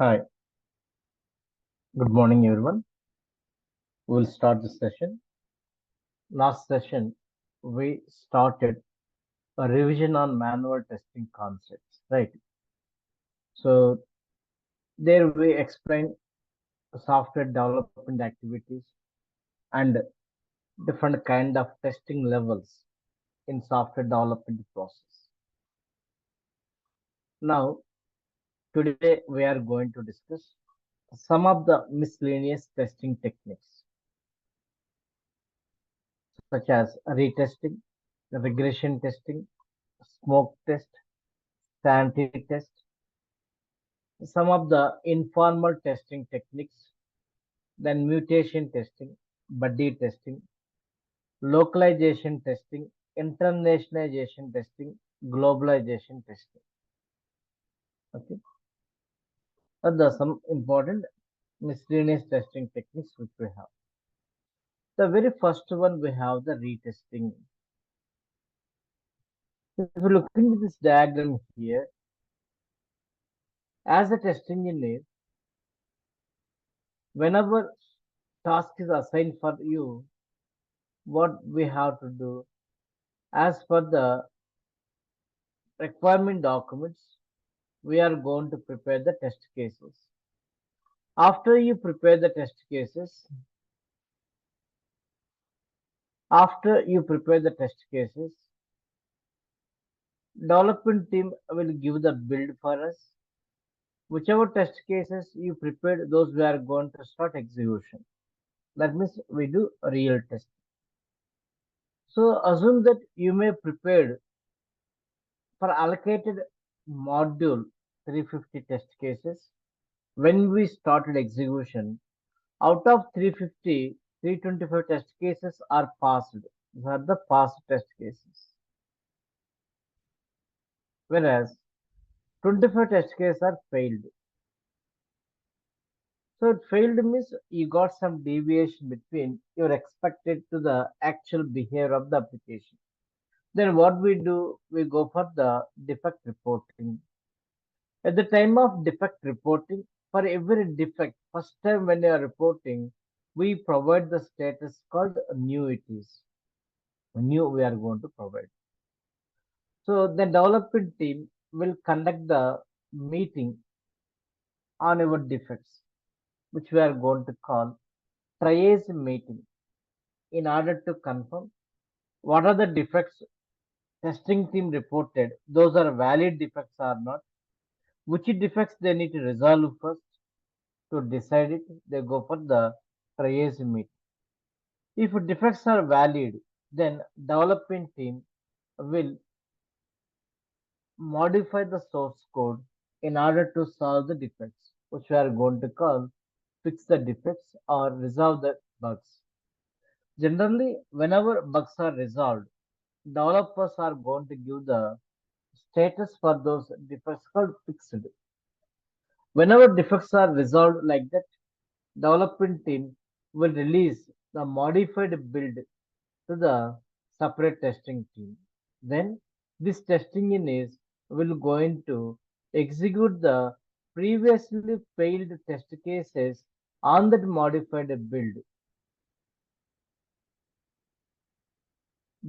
Hi, good morning, everyone. We'll start the session. Last session, we started a revision on manual testing concepts, right? So, there we explained software development activities and different kind of testing levels in software development process. Now, today we are going to discuss some of the miscellaneous testing techniques, such as retesting, regression testing, smoke test, sanity test, some of the informal testing techniques, then mutation testing, buddy testing, localization testing, internationalization testing, globalization testing. Okay, there are some important miscellaneous testing techniques which we have. The very first one we have the retesting. If you're looking at this diagram here, as a test engineer, whenever task is assigned for you, what we have to do as per the requirement documents, we are going to prepare the test cases. After you prepare the test cases, after you prepare the test cases, development team will give the build for us. Whichever test cases you prepared, those we are going to start execution. That means we do a real test. So assume that you may prepared for allocated module 350 test cases. When we started execution, out of 350, 325 test cases are passed. These are the passed test cases. Whereas 25 test cases are failed. So it failed means you got some deviation between your expected to the actual behavior of the application. Then what we do, we go for the defect reporting. At the time of defect reporting, for every defect, first time when you are reporting, we provide the status called new it is. New we are going to provide. So the development team will conduct the meeting on our defects, which we are going to call triage meeting in order to confirm what are the defects testing team reported. Those are valid defects or not. Which defects they need to resolve first to decide it. They go for the triage meeting. If defects are valid, then development team will modify the source code in order to solve the defects, which we are going to call fix the defects or resolve the bugs. Generally, whenever bugs are resolved, developers are going to give the status for those defects called fixed. Whenever defects are resolved like that, development team will release the modified build to the separate testing team. Then this testing unit will going to execute the previously failed test cases on that modified build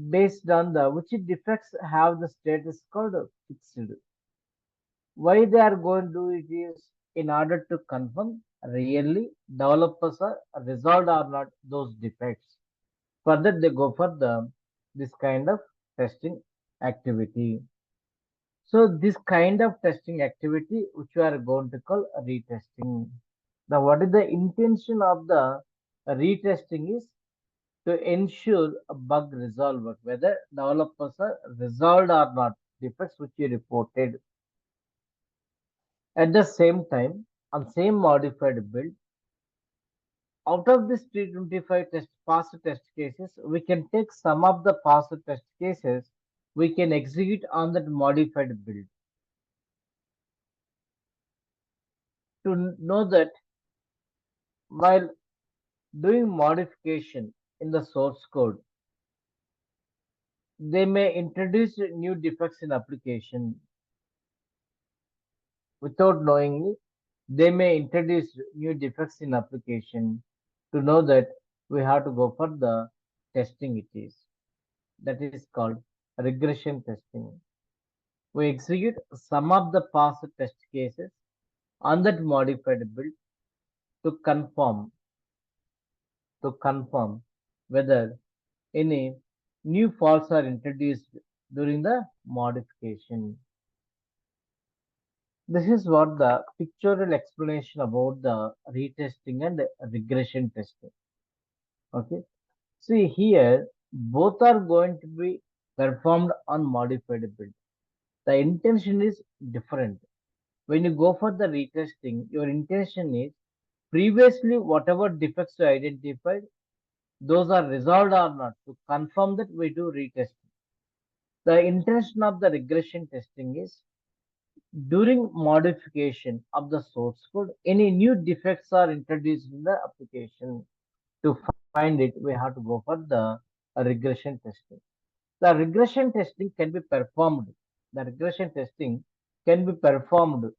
based on the which defects have the status called fixed. Why they are going to do it is in order to confirm really developers are resolved or not those defects. For that they go for the this kind of testing activity. So this kind of testing activity which we are going to call retesting. Now what is the intention of the retesting is to ensure a bug resolver, whether developers are resolved or not, defects which you reported. At the same time, on same modified build, out of this 325 passed test cases, we can take some of the passed test cases we can execute on that modified build. To know that while doing modification in the source code, they may introduce new defects in application without knowing it. They may introduce new defects in application. To know that, we have to go for the testing it is. That is called regression testing. We execute some of the past test cases on that modified build to confirm whether any new faults are introduced during the modification. This is what the pictorial explanation about the retesting and regression testing. Okay. See here, both are going to be performed on modified build. The intention is different. When you go for the retesting, your intention is previously whatever defects you identified, those are resolved or not. To confirm that, we do retesting. The intention of the regression testing is during modification of the source code, any new defects are introduced in the application. To find it, we have to go for the regression testing. The regression testing can be performed. The regression testing can be performed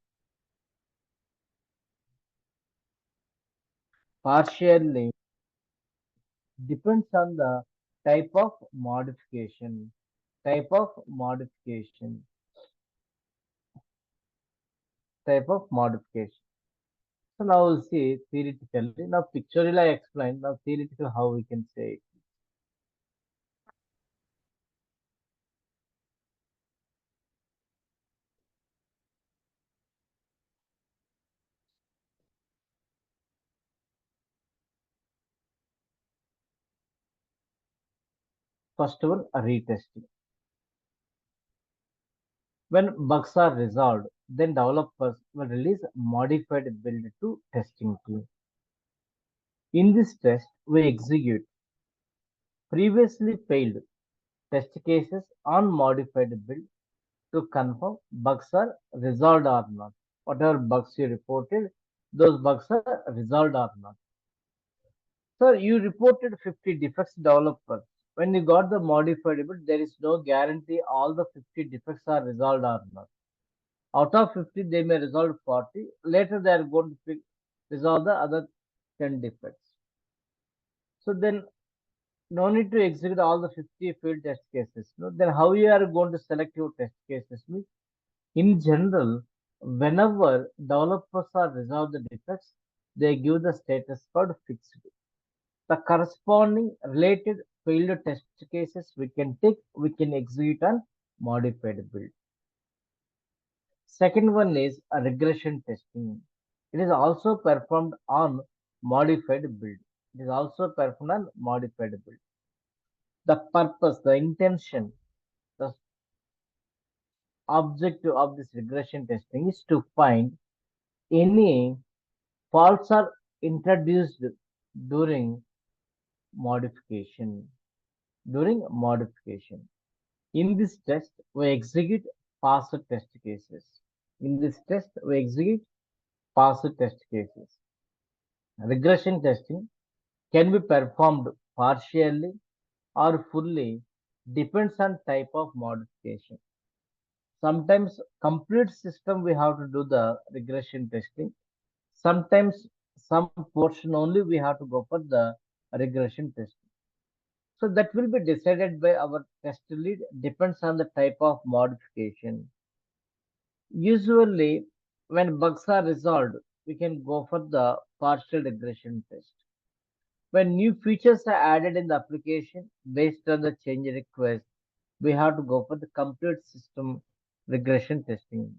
partially, depends on the type of modification. Type of modification. Type of modification. So now we'll see theoretically. Now pictorially I explained. Now theoretically how we can say it. First one, retesting. When bugs are resolved, then developers will release modified build to testing team. In this test, we execute previously failed test cases on modified build to confirm bugs are resolved or not. Whatever bugs you reported, those bugs are resolved or not. So you reported 50 defects developers. When you got the modified build, there is no guarantee all the 50 defects are resolved or not. Out of 50, they may resolve 40. Later, they are going to resolve the other 10 defects. So then, no need to execute all the 50 field test cases. No? Then, how you are going to select your test cases? Means, in general, whenever developers are resolve the defects, they give the status code fixed. The corresponding related failure test cases we can execute on modified build. Second one is a regression testing. It is also performed on modified build. It is also performed on modified build. The purpose, the intention, the objective of this regression testing is to find any faults are introduced during modification. During modification. In this test, we execute passed test cases. In this test, we execute passed test cases. Regression testing can be performed partially or fully, depends on type of modification. Sometimes complete system we have to do the regression testing. Sometimes some portion only we have to go for the regression testing. So that will be decided by our test lead, depends on the type of modification. Usually when bugs are resolved, we can go for the partial regression test. When new features are added in the application based on the change request, we have to go for the complete system regression testing.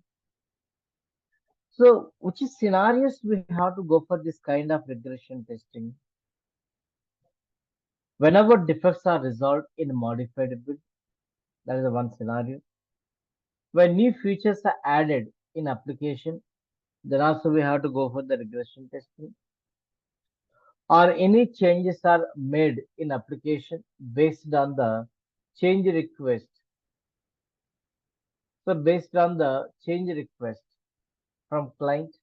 So, which is scenarios we have to go for this kind of regression testing? Whenever defects are resolved in modified build, that is the one scenario. When new features are added in application, then also we have to go for the regression testing. Or any changes are made in application based on the change request. So based on the change request from client,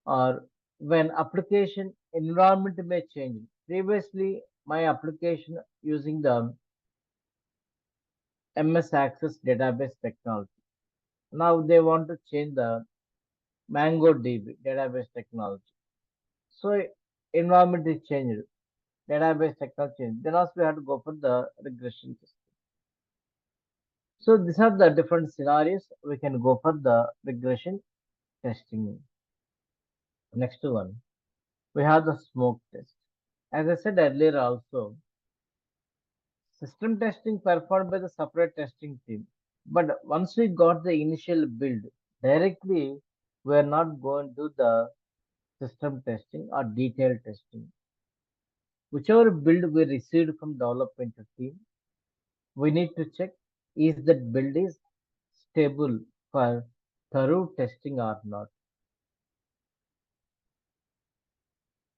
or when application environment may change. Previously, my application using the MS Access database technology. Now they want to change the MongoDB, database technology. So environment is changed, database technology changed. Then also we have to go for the regression test. So these are the different scenarios we can go for the regression testing. Next one, we have the smoke test. As I said earlier also, system testing performed by the separate testing team. But once we got the initial build, directly we are not going to the system testing or detailed testing. Whichever build we received from development team, we need to check is that build is stable for thorough testing or not.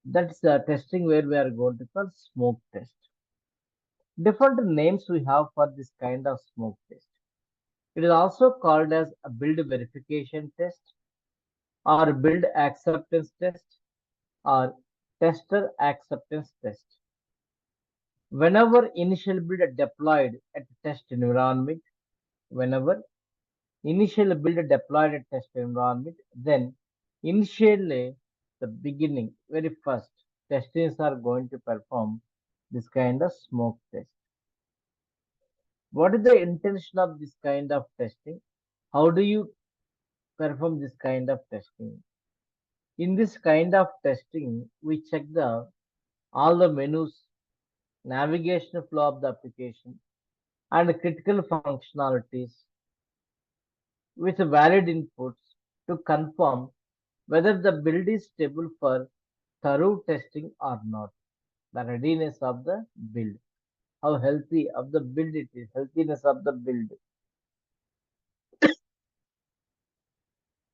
That's the testing where we are going to call smoke test. Different names we have for this kind of smoke test. It is also called as a build verification test or build acceptance test or tester acceptance test. Whenever initial build deployed at test environment, whenever initial build deployed at test environment, then initially the beginning, very first, testers are going to perform this kind of smoke test. What is the intention of this kind of testing? How do you perform this kind of testing? In this kind of testing, we check the all the menus, navigation flow of the application, and critical functionalities with valid inputs to confirm whether the build is stable for thorough testing or not. The readiness of the build, how healthy of the build it is, healthiness of the build.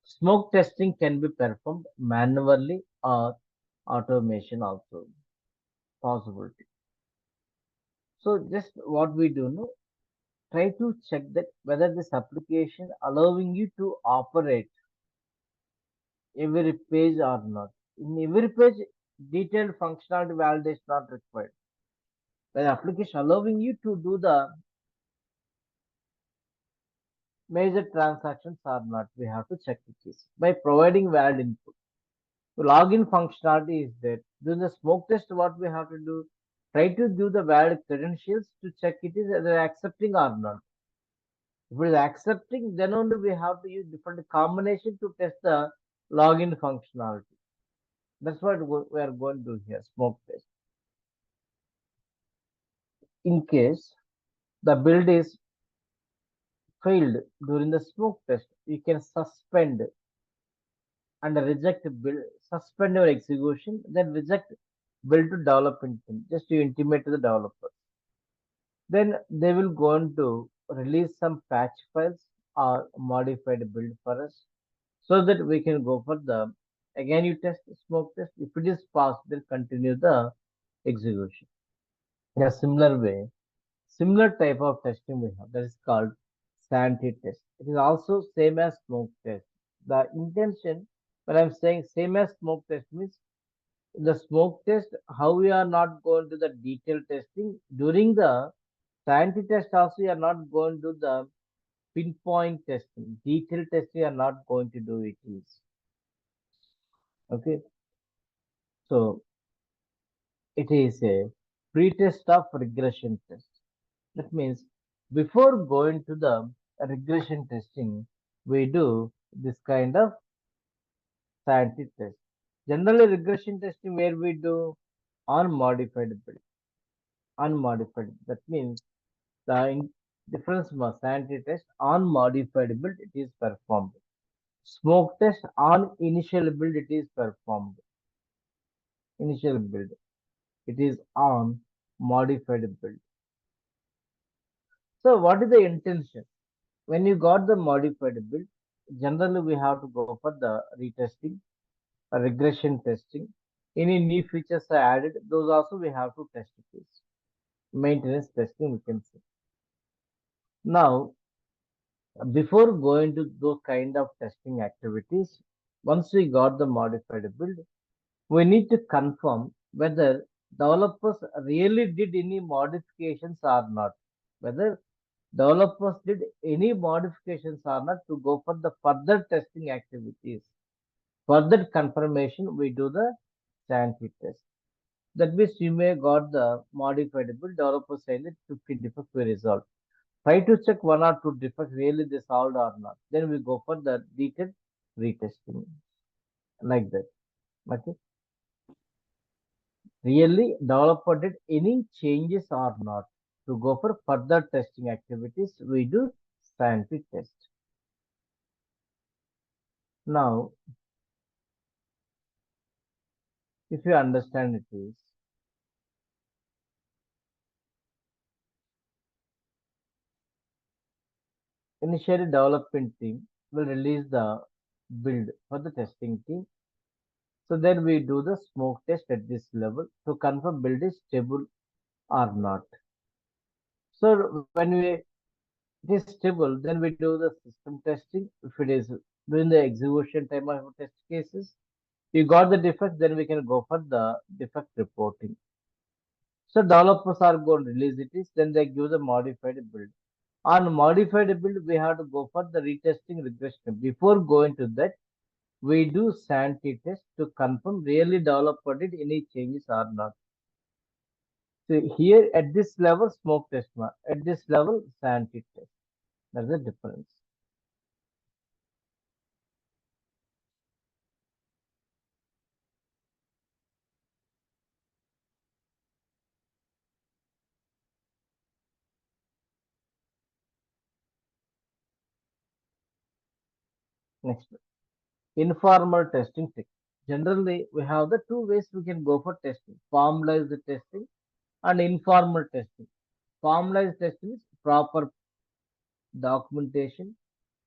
Smoke testing can be performed manually or automation also possibility. So just what we do know, try to check that whether this application allowing you to operate every page or not. In every page, detailed functionality validation not required. When application allowing you to do the major transactions or not, we have to check it is by providing valid input. So login functionality is there. During the smoke test, what we have to do, try to give the valid credentials to check it is either accepting or not. If it is accepting, then only we have to use different combination to test the login functionality. That's what we are going to do here, smoke test. In case the build is failed during the smoke test, you can suspend and reject build, suspend your execution, then reject build to development team, just to intimate to the developer. Then they will go on to release some patch files or modified build for us so that we can go for the again you test the smoke test. If it is passed, then continue the execution. In a similar way, similar type of testing we have that is called sanity test. It is also same as smoke test. The intention when I'm saying same as smoke test means the smoke test, how we are not going to the detailed testing during the sanity test also you are not going to the pinpoint testing. Detailed testing are not going to do it is okay. So it is a pre-test of regression test. That means before going to the regression testing, we do this kind of sanity test. Generally, regression testing where we do unmodified build. Unmodified. That means the difference must sanity test on modified build it is performed. Smoke test on initial build it is performed. Initial build it is on modified build. So what is the intention? When you got the modified build, generally we have to go for the retesting, regression testing. Any new features are added, those also we have to test it. Maintenance testing we can say. Now before going to those kind of testing activities, once we got the modified build, we need to confirm whether developers really did any modifications or not. Whether developers did any modifications or not to go for the further testing activities. For that confirmation, we do the sanity test. That means you may got the modifiable developer saying that 50 defects we resolved. Try to check one or two defects really they solved or not. Then we go for the detailed retesting like that. Okay. Really developer did any changes or not. To go for further testing activities, we do sanity test. Now, if you understand it is, initially development team will release the build for the testing team. So then we do the smoke test at this level to confirm build is stable or not. So when it is stable, then we do the system testing. If it is during the execution time of test cases, you got the defect, then we can go for the defect reporting. So developers are going to release it is, then they give the modified build. On modified build, we have to go for the retesting regression. Before going to that, we do sanity test to confirm really developer did any changes or not. So here at this level, smoke test mark. At this level, sanity test. That's the difference. Next, informal testing technique. Generally, we have the two ways we can go for testing: formalized testing and informal testing. Formalized testing is proper documentation,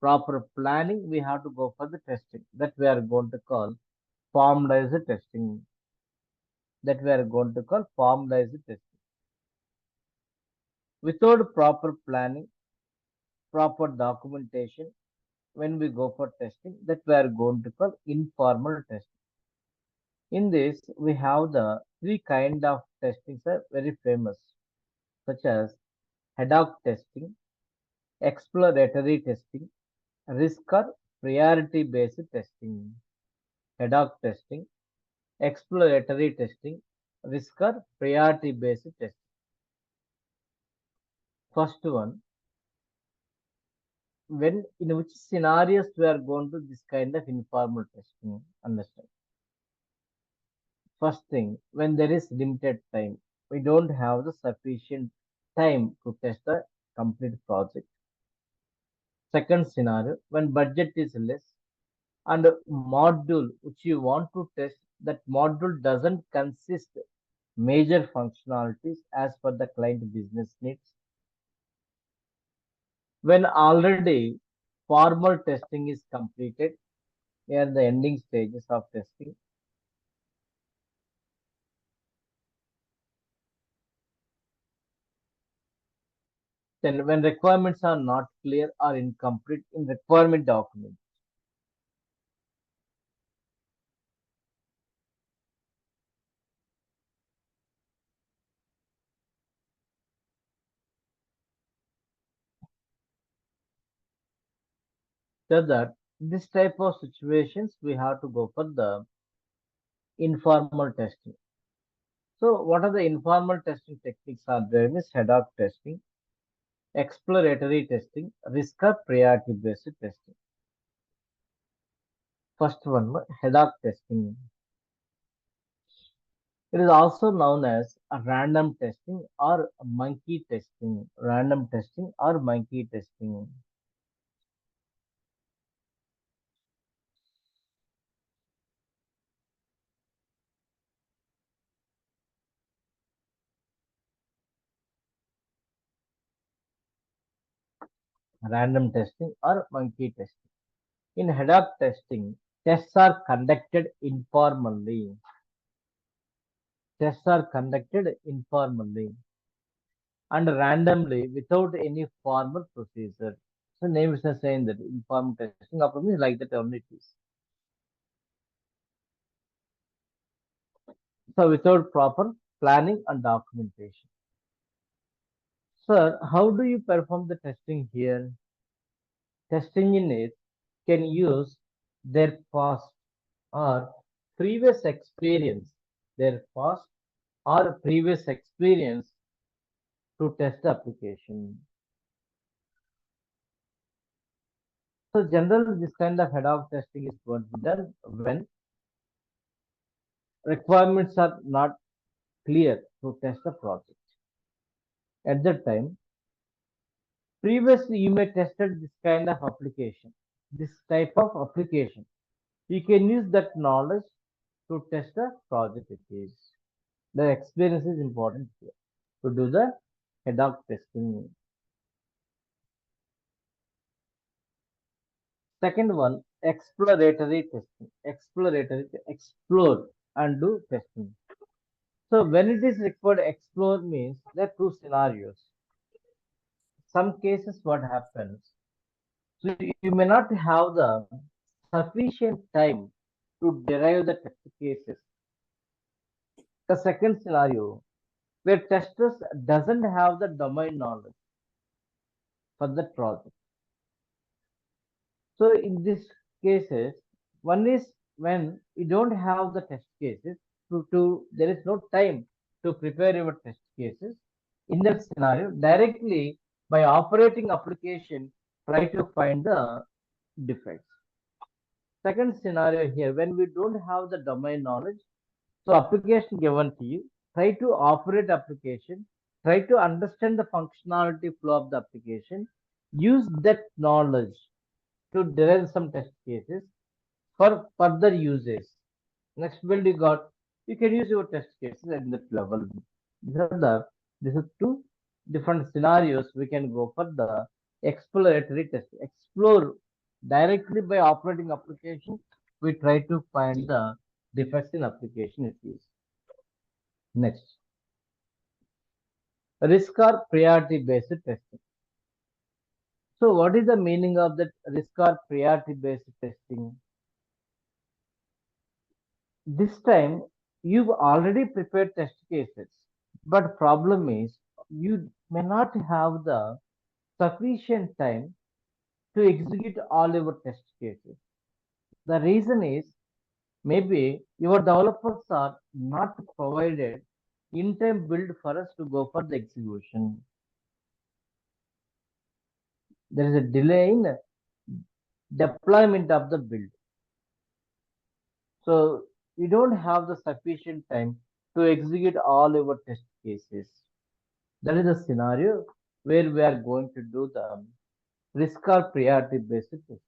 proper planning. We have to go for the testing that we are going to call formalized testing. That we are going to call formalized testing. Without proper planning, proper documentation, when we go for testing, that we are going to call informal testing. In this, we have the three kind of testings are very famous, such as Ad-hoc testing, exploratory testing, risk or priority based testing. Ad-hoc testing, exploratory testing, risk or priority based testing. First one, when in which scenarios we are going to this kind of informal testing, understand. First thing, when there is limited time, we don't have the sufficient time to test the complete project. Second scenario, when budget is less and module which you want to test, that module doesn't consist major functionalities as per the client business needs. When already formal testing is completed, we are in the ending stages of testing. Then when requirements are not clear or incomplete in requirement document. So that this type of situations we have to go for the informal testing. So what are the informal testing techniques are there is Ad-hoc testing, exploratory testing, risk or priority based testing. First one, Ad-hoc testing. It is also known as a random testing or monkey testing. Random testing or monkey testing. Random testing or monkey testing. In Ad-hoc testing, tests are conducted informally. Tests are conducted informally and randomly without any formal procedure. So name is saying that informal testing of me like that only it is. So without proper planning and documentation. Sir, how do you perform the testing here? Testing in it can use their past. or previous experience, their past or previous experience to test the application. So general this kind of ad-hoc testing is going to be done when requirements are not clear to test the project. At that time, previously you may tested this kind of application, this type of application. You can use that knowledge to test the project it is. The experience is important here to do the ad-hoc testing. Second one, exploratory testing. Exploratory, explore and do testing. So when it is required, explore means there are two scenarios. Some cases what happens, so you may not have the sufficient time to derive the test cases. The second scenario where testers doesn't have the domain knowledge for the project. So in these cases, one is when you don't have the test cases there is no time to prepare your test cases. In that scenario, directly by operating application, try to find the defects. Second scenario here, when we don't have the domain knowledge, so application given to you, try to operate application, try to understand the functionality flow of the application, use that knowledge to derive some test cases for further uses. Next build you got, you can use your test cases at that level. These are two different scenarios we can go for the exploratory test. Explore directly by operating application. We try to find the defects in application it is. Next, risk or priority based testing. So what is the meaning of that risk or priority based testing? This time you've already prepared test cases, but problem is you may not have the sufficient time to execute all your test cases. The reason is maybe your developers are not provided in time build for us to go for the execution. There is a delay in deployment of the build. So we don't have the sufficient time to execute all our test cases. That is a scenario where we are going to do the risk or priority based test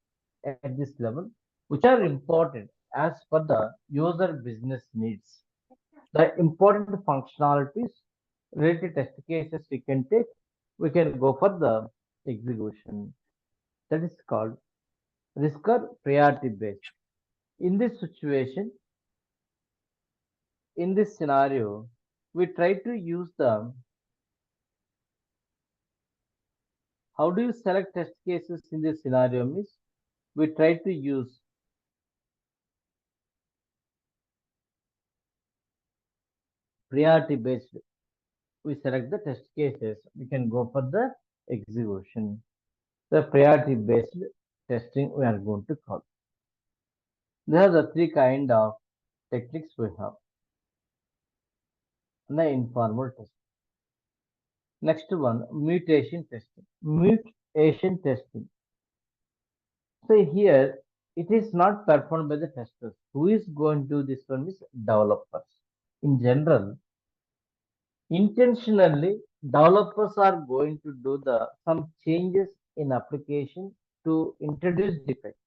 at this level, which are important as per the user business needs. The important functionalities related test cases we can take, we can go for the execution. That is called risk or priority based. In this situation, in this scenario, we try to use the how do you select test cases in this scenario means we try to use priority based. We select the test cases. We can go for the execution. The priority based testing we are going to call. These are the three kind of techniques we have. The informal testing. Next one, mutation testing. Mutation testing. So here it is not performed by the testers. Who is going to do this one is developers. In general, intentionally developers are going to do the some changes in application to introduce defects,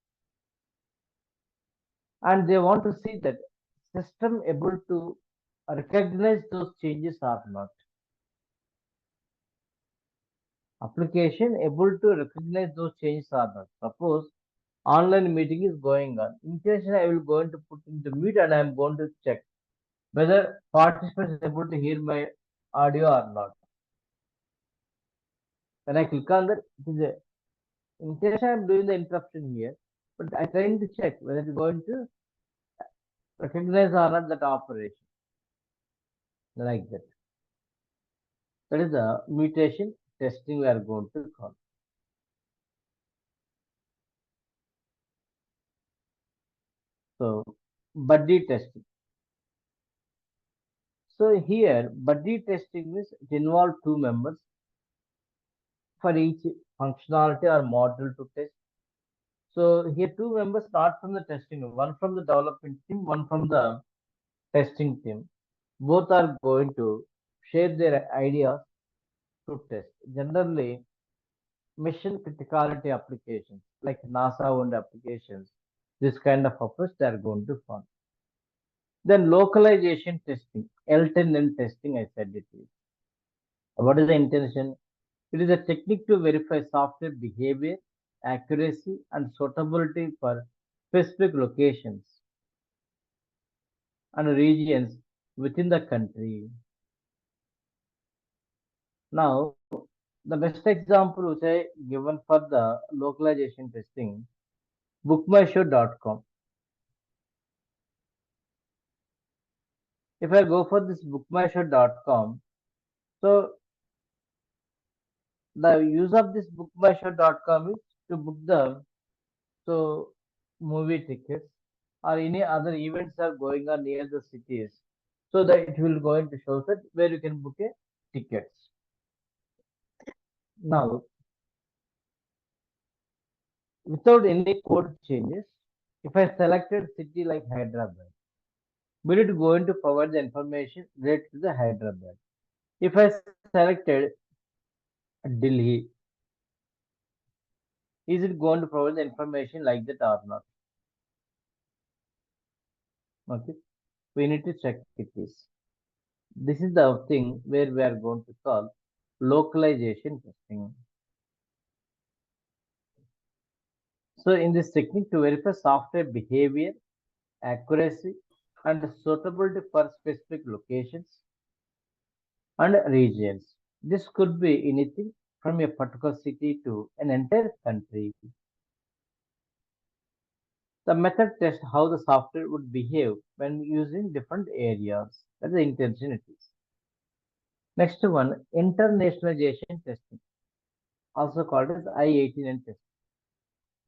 and they want to see that system able to recognize those changes or not. Application able to recognize those changes or not. Suppose online meeting is going on. Intentionally, I will going to put into mute and I am going to check whether participants is able to hear my audio or not. When I click on that, it is a intention I am doing the interruption here, but I trying to check whether it is going to recognize or not that operation like that. That is the mutation testing we are going to call. So buddy testing. So here, buddy testing means it involves two members for each functionality or module to test. So here two members start from the testing, one from the development team, one from the testing team. Both are going to share their ideas to test. Generally, mission criticality applications like NASA owned applications, this kind of approach they are going to follow. Then localization testing, L10N testing, I said it is. What is the intention? It is a technique to verify software behavior, accuracy, and suitability for specific locations and regions within the country. Now, the best example which I given for the localization testing, bookmyshow.com. If I go for this bookmyshow.com, so the use of this bookmyshow.com is to book the so movie tickets or any other events are going on near the cities, so that it will going to show that where you can book a tickets. Now, without any code changes, if I selected city like Hyderabad, will it going to provide the information related to the Hyderabad? If I selected Delhi, is it going to provide the information like that or not? Okay, we need to check it is. This is the thing where we are going to call localization testing. So in this technique to verify software behavior, accuracy, and suitability for specific locations and regions. This could be anything from a particular city to an entire country. The method tests how the software would behave when using different areas. That's the intention it is. Next one, internationalization testing, also called as I-18 and testing.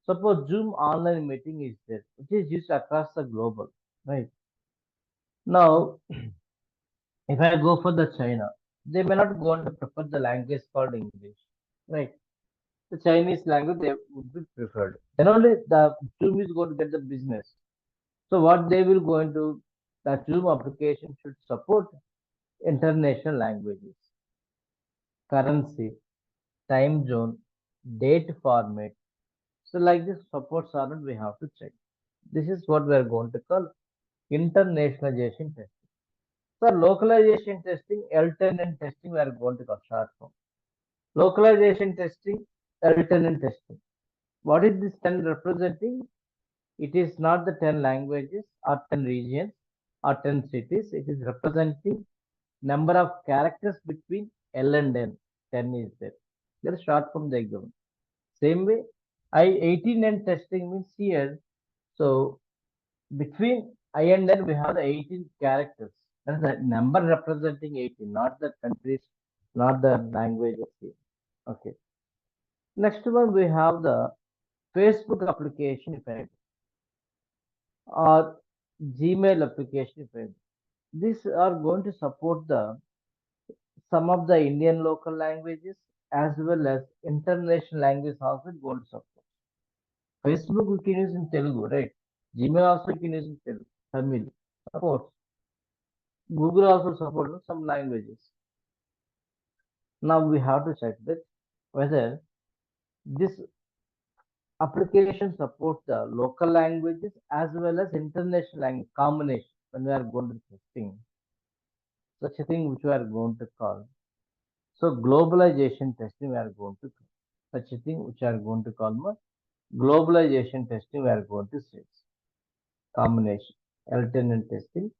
Suppose Zoom online meeting is there, which is used across the global, right? Now, if I go for the China, they may not go on to prefer the language called English, right? The Chinese language they would be preferred. Then only the Zoom is going to get the business. So what they will go into, the Zoom application should support international languages, currency, time zone, date format. So like this supports are not we have to check. This is what we are going to call internationalization testing. So localization testing, alternate testing, we are going to start from. Localization testing, alternate testing. What is this 10 representing? It is not the 10 languages or 10 regions or 10 cities. It is representing number of characters between L and N. 10 is there. That is short from the given. Same way, I-18 and testing means here. So between I and N, we have the 18 characters. That's the number representing 18, not the countries, not the languages here. Okay. Next one, we have the Facebook application effect or Gmail application effect. These are going to support the some of the Indian local languages as well as international languages also going to support. Facebook we can use in Telugu, right? Gmail also you can use in Telugu, Tamil. Supports. Google also supports some languages. Now we have to check that whether this application supports the local languages as well as international language combination when we are going to testing. Such a thing which we are going to call. So globalization testing we are going to call. Such a thing which we are going to call more globalization testing we are going to say. Combination, alternate testing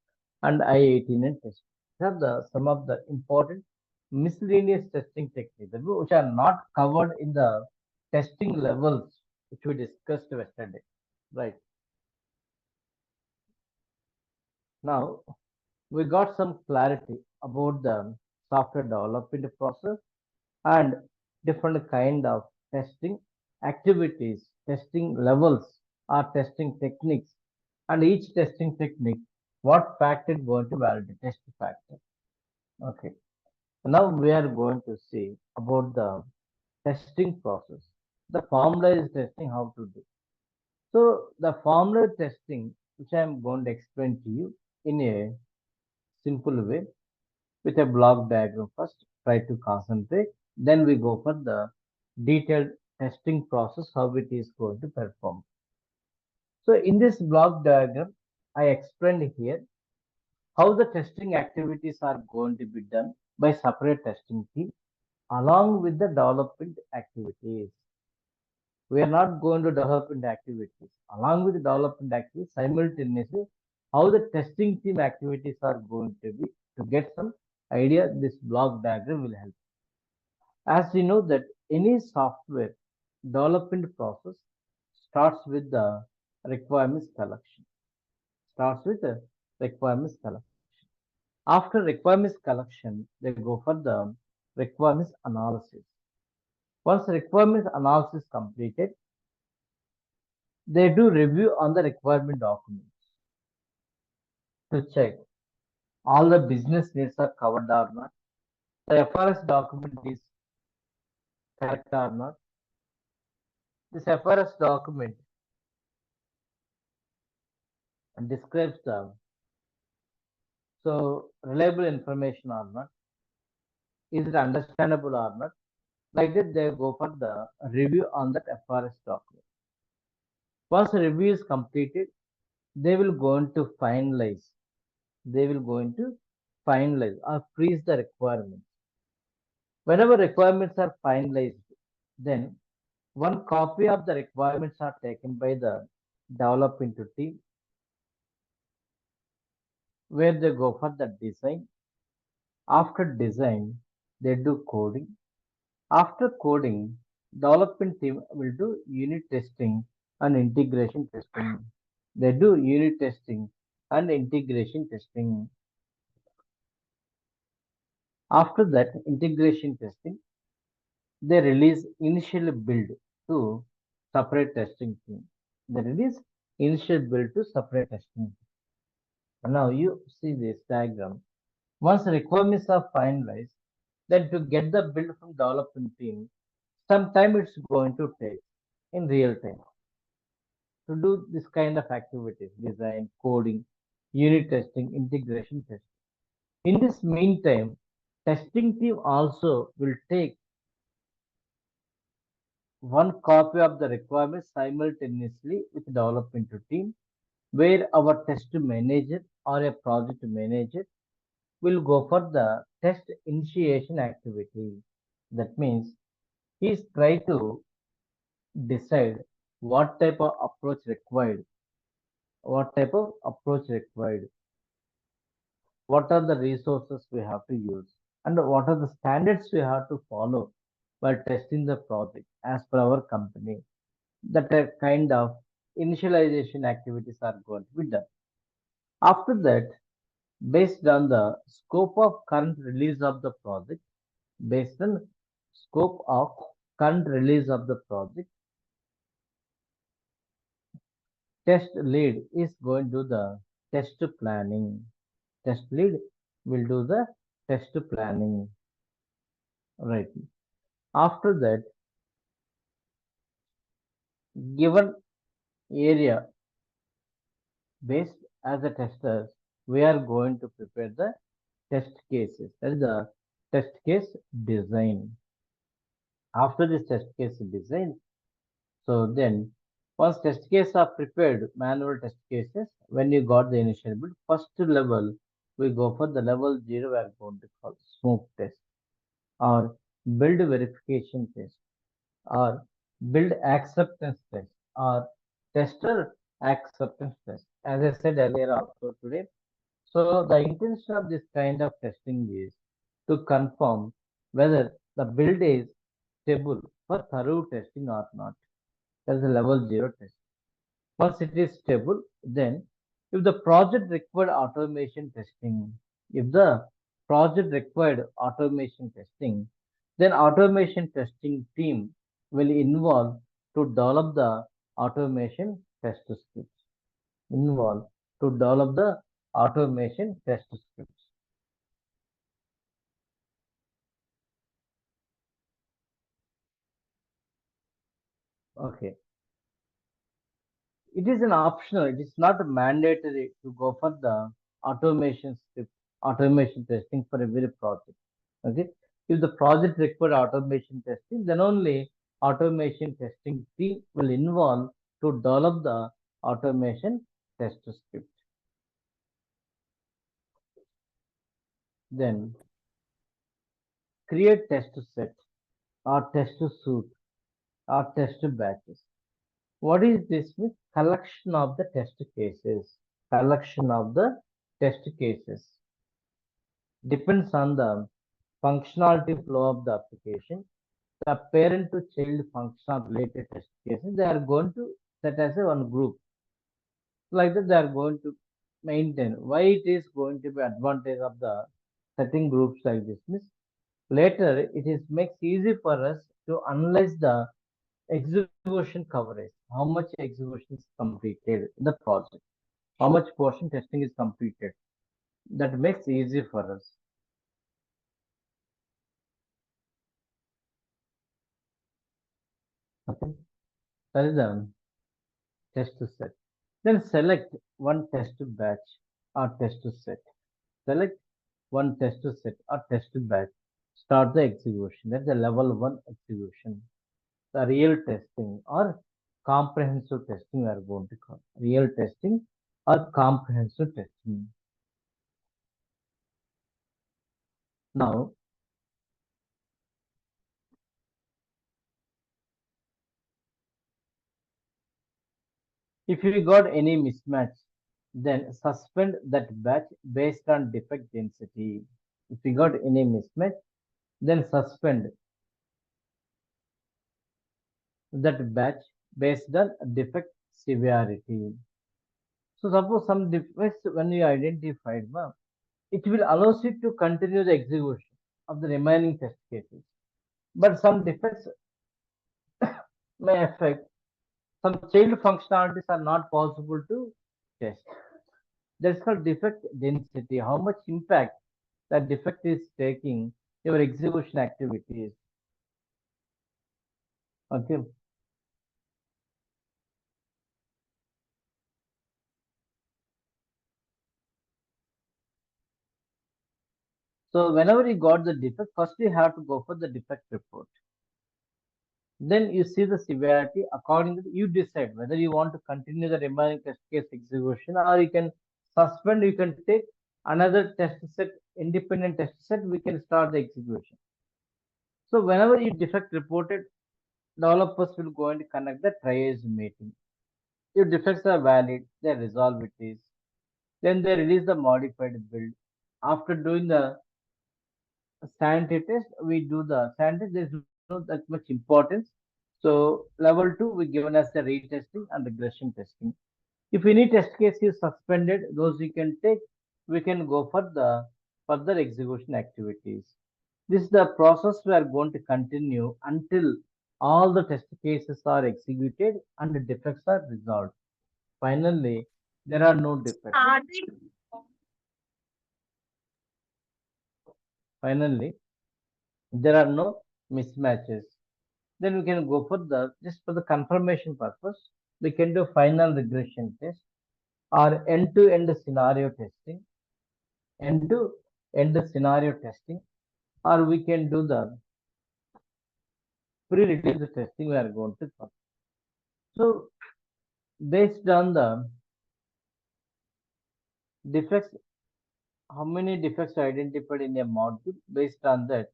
and I-18 and testing. These are the some of the important miscellaneous testing techniques which are not covered in the testing levels which we discussed yesterday. Right. Now we got some clarity about the software development process and different kind of testing activities, testing levels or testing techniques and each testing technique, what factor is going to validate test factor. Okay. Now we are going to see about the testing process, the formalized testing, how to do. So the formula testing, which I am going to explain to you in a simple way with a block diagram first, try to concentrate. Then we go for the detailed testing process, how it is going to perform. So in this block diagram, I explained here how the testing activities are going to be done by separate testing team along with the development activities. We are not going to development activities. Along with the development activities, simultaneously, how the testing team activities are going to be to get some idea, this block diagram will help. As we know that any software development process starts with the requirements collection. Starts with the requirements collection. After requirements collection, they go for the requirements analysis. Once requirements analysis completed, they do review on the requirement documents to check all the business needs are covered or not. The FRS document is correct or not. This FRS document describes the so reliable information or not. Is it understandable or not? Like that, they go for the review on that FRS document. Once the review is completed, they will go into finalize. They will go into finalize or freeze the requirements. Whenever requirements are finalized, then one copy of the requirements are taken by the development team where they go for the design. After design, they do coding. After coding, development team will do unit testing and integration testing. They do unit testing and integration testing. After that integration testing, they release initial build to separate testing team. They release initial build to separate testing. Now you see this diagram. Once requirements are finalized, then to get the build from development team, sometime it's going to take in real time to do this kind of activities, design, coding, unit testing, integration testing. In this meantime, testing team also will take one copy of the requirements simultaneously with development team, where our test manager or a project manager will go for the test initiation activity. That means he's try to decide what type of approach required, what type of approach required, what are the resources we have to use, and what are the standards we have to follow while testing the project as per our company. That a kind of initialization activities are going to be done. After that, based on the scope of current release of the project, based on scope of current release of the project, test lead is going to do the test planning. Test lead will do the test planning. Right. After that, given area based as a testers, we are going to prepare the test cases. That is the test case design. After this test case design, so then once test cases are prepared, manual test cases, when you got the initial build, first level, we go for the level 0, we are going to call smoke test or build verification test or build acceptance test or tester acceptance test. As I said earlier also today, so the intention of this kind of testing is to confirm whether the build is stable for thorough testing or not. That is a level 0 test. Once it is stable, then if the project required automation testing, if the project required automation testing, then automation testing team will involve to develop the automation test scripts. involved to develop the automation test scripts. Okay, it is an optional. It is not mandatory to go for the automation script, automation testing for every project. Okay, if the project require automation testing, then only automation testing team will involve to develop the automation test script. Then create test set or test suite or test batches. What is this? Means collection of the test cases. Collection of the test cases depends on the functionality flow of the application. The parent to child function related test cases, they are going to set as a one group. Like that, they are going to maintain. Why it is going to be advantage of the setting groups like this? Means later it is makes easy for us to analyze the execution coverage. How much execution is completed in the project? How much portion testing is completed? That makes easy for us. Okay, that is the test set. Then select one test batch or test set. Select one test set or test batch. Start the execution. That's the level one execution. The real testing or comprehensive testing we are going to call. Real testing or comprehensive testing. Now, if you got any mismatch, then suspend that batch based on defect density. If you got any mismatch, then suspend that batch based on defect severity. So suppose some defects when you identified, it will allow you to continue the execution of the remaining test cases. But some defects may affect some child functionalities are not possible to test. That's called defect density. How much impact that defect is taking your execution activities. Okay. So whenever you got the defect, first you have to go for the defect report. Then you see the severity. Accordingly, you decide whether you want to continue the remaining test case execution or you can suspend. You can take another test set, independent test set. We can start the execution. So whenever you defect reported, developers will go and connect the triage meeting. If defects are valid, they resolve it is. Then they release the modified build. After doing the sanity test, we do the sanity. There's no that much importance. So level two, we given as the retesting and regression testing. If any test case is suspended, those we can take, we can go for the further execution activities. This is the process we are going to continue until all the test cases are executed and the defects are resolved. Finally, there are no defects. Finally, there are no mismatches. Then we can go for the just for the confirmation purpose. We can do final regression test or end-to-end scenario testing, end-to-end scenario testing, or we can do the pre-release testing we are going to cover. So based on the defects, how many defects are identified in a module, based on that,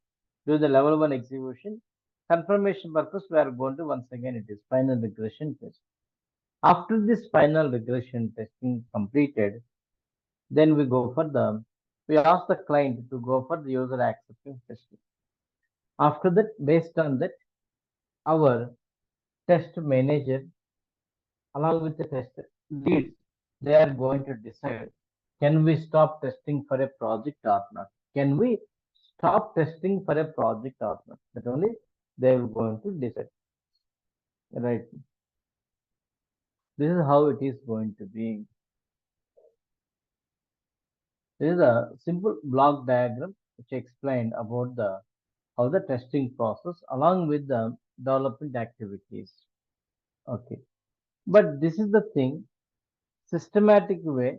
do the level one execution. Confirmation purpose, we are going to once again it is final regression test. After this final regression testing completed, then we go for the we ask the client to go for the user acceptance testing. After that, based on that, our test manager along with the test leads, they are going to decide can we stop testing for a project or not? Can we stop testing for a project or not? That only they are going to decide. Right. This is how it is going to be. There is a simple block diagram which explained about the how the testing process along with the development activities. Okay, but this is the thing systematic way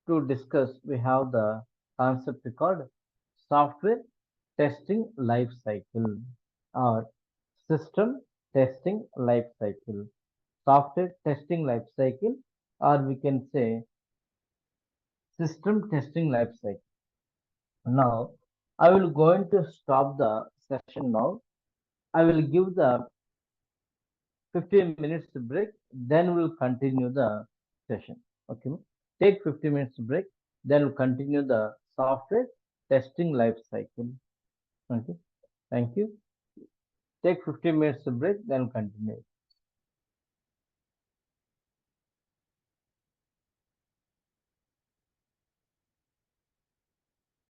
to discuss. We have the concept called software testing life cycle or system testing life cycle, software testing life cycle, or we can say system testing life cycle. Now, I will going to stop the session now. I will give the 15 minutes break, then we'll continue the session. Okay, take 15 minutes break, then we'll continue the software testing life cycle. Okay, thank you. Take 15 minutes break, then continue.